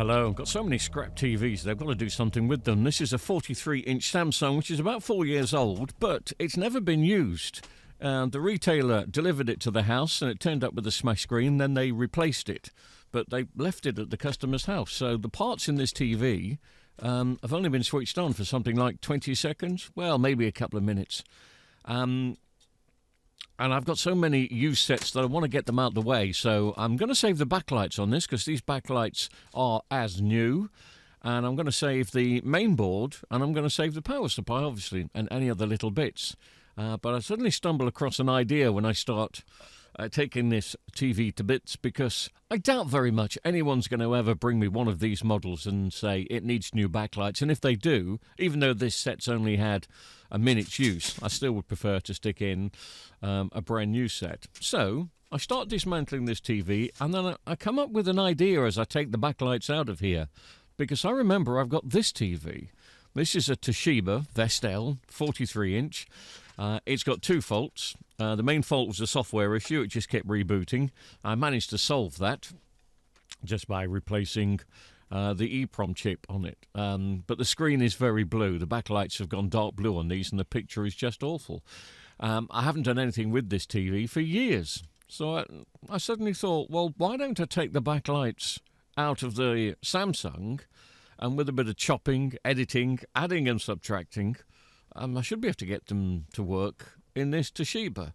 Hello, I've got so many scrap TVs, they've got to do something with them. This is a 43-inch Samsung, which is about 4 years old, but it's never been used. The retailer delivered it to the house and it turned up with a smash screen, then they replaced it. But they left it at the customer's house. So the parts in this TV have only been switched on for something like 20 seconds. Well, maybe a couple of minutes. And I've got so many used sets that I want to get them out the way. So I'm going to save the backlights on this because these backlights are as new. And I'm going to save the main board and I'm going to save the power supply, obviously, and any other little bits. But I suddenly stumble across an idea when I start taking this TV to bits, because I doubt very much anyone's going to ever bring me one of these models and say it needs new backlights. And if they do, even though this set's only had a minute's use, I still would prefer to stick in a brand new set. So I start dismantling this TV and then I come up with an idea as I take the backlights out of here, because I remember I've got this TV. This is a Toshiba Vestel 43-inch. It's got two faults. The main fault was a software issue. It just kept rebooting. I managed to solve that just by replacing the EEPROM chip on it. But the screen is very blue. The backlights have gone dark blue on these, and the picture is just awful. I haven't done anything with this TV for years. So I suddenly thought, well, why don't I take the backlights out of the Samsung, and with a bit of chopping, editing, adding and subtracting, I should be able to get them to work in this Toshiba.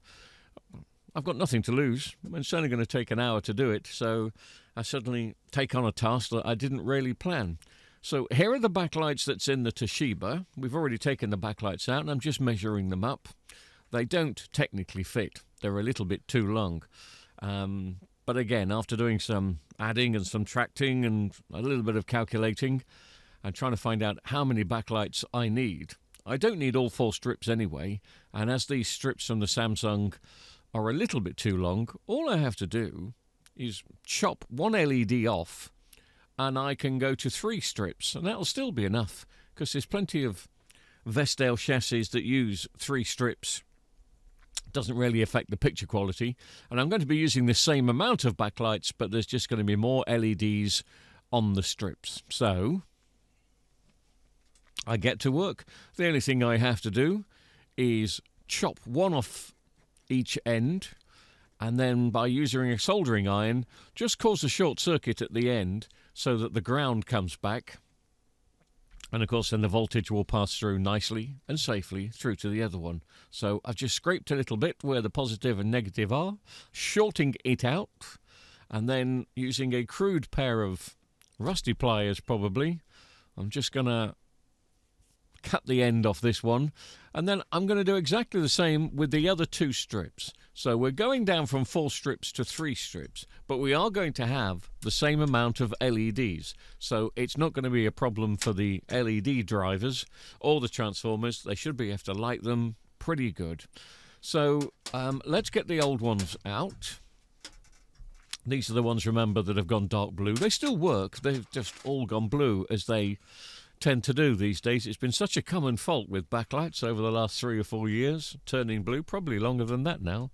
I've got nothing to lose. It's only going to take an hour to do it, so I suddenly take on a task that I didn't really plan. So here are the backlights that's in the Toshiba. We've already taken the backlights out, and I'm just measuring them up. They don't technically fit. They're a little bit too long. But again, after doing some adding and subtracting and a little bit of calculating and trying to find out how many backlights I need, I don't need all 4 strips anyway, and as these strips from the Samsung are a little bit too long, all I have to do is chop one LED off and I can go to 3 strips, and that'll still be enough, because there's plenty of Vestel chassis that use 3 strips. Doesn't really affect the picture quality, and I'm going to be using the same amount of backlights, but there's just going to be more LEDs on the strips. So I get to work. The only thing I have to do is chop one off each end, and then by using a soldering iron, just cause a short circuit at the end so that the ground comes back. And of course then the voltage will pass through nicely and safely through to the other one. So I've just scraped a little bit where the positive and negative are, shorting it out, and then using a crude pair of rusty pliers probably, I'm just going to cut the end off this one, and then I'm going to do exactly the same with the other 2 strips. So we're going down from 4 strips to 3 strips, but we are going to have the same amount of LEDs, so it's not going to be a problem for the LED drivers or the transformers. They should be able to light them pretty good. So let's get the old ones out. These are the ones, remember, that have gone dark blue. They still work, they've just all gone blue, as they tend to do these days. It's been such a common fault with backlights over the last 3 or 4 years, turning blue, probably longer than that now.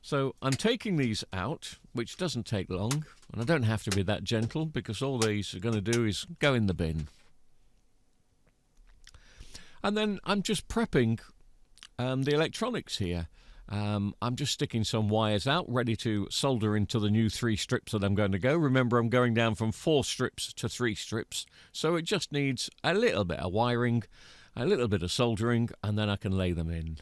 So I'm taking these out, which doesn't take long, and I don't have to be that gentle, because all these are going to do is go in the bin. And then I'm just prepping the electronics here. I'm just sticking some wires out, ready to solder into the new 3 strips that I'm going to go. Remember, I'm going down from 4 strips to 3 strips, so it just needs a little bit of wiring, a little bit of soldering, and then I can lay them in.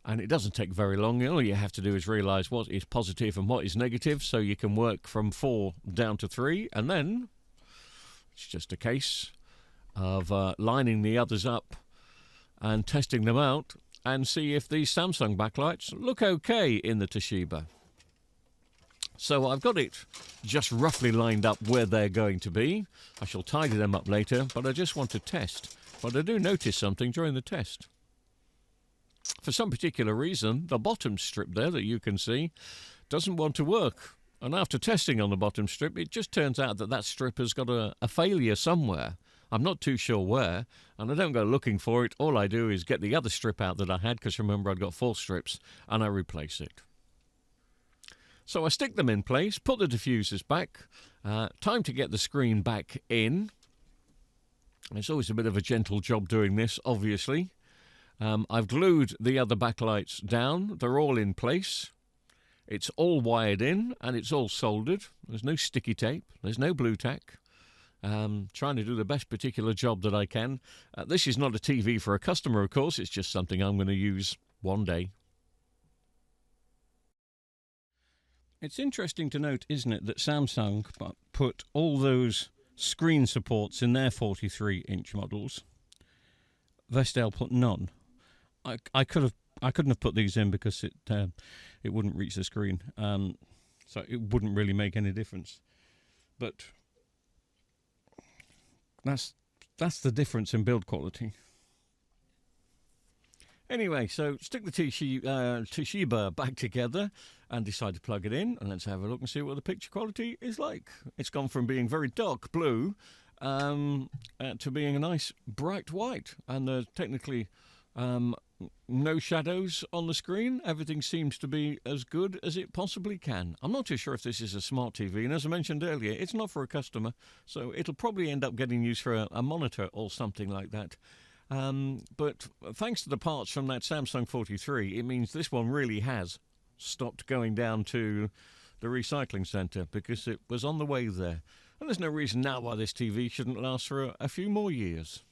And it doesn't take very long. All you have to do is realise what is positive and what is negative, so you can work from 4 down to 3, and then it's just a case of lining the others up and testing them out and see if these Samsung backlights look okay in the Toshiba. So I've got it just roughly lined up where they're going to be. I shall tidy them up later, but I just want to test. But I do notice something during the test. For some particular reason, the bottom strip there that you can see doesn't want to work. And after testing on the bottom strip, it just turns out that that strip has got a failure somewhere. I'm not too sure where, and I don't go looking for it. All I do is get the other strip out that I had, because remember I'd got 4 strips, and I replace it. So I stick them in place, put the diffusers back. Time to get the screen back in. It's always a bit of a gentle job doing this, obviously. I've glued the other backlights down. They're all in place. It's all wired in and it's all soldered. There's no sticky tape. There's no blue tack. Trying to do the best particular job that I can. This is not a TV for a customer, of course. It's just something I'm going to use one day. It's interesting to note, isn't it, that Samsung put all those screen supports in their 43-inch models. Vestel put none. I couldn't have put these in because it wouldn't reach the screen, so it wouldn't really make any difference. But that's the difference in build quality. Anyway, so stick the Toshiba back together and decide to plug it in, and let's have a look and see what the picture quality is like. It's gone from being very dark blue to being a nice bright white, and there's technically no shadows on the screen. Everything seems to be as good as it possibly can. I'm not too sure if this is a smart TV, and as I mentioned earlier, it's not for a customer, so it'll probably end up getting used for a monitor or something like that. But thanks to the parts from that Samsung 43, it means this one really has stopped going down to the recycling centre because it was on the way there. And there's no reason now why this TV shouldn't last for a few more years.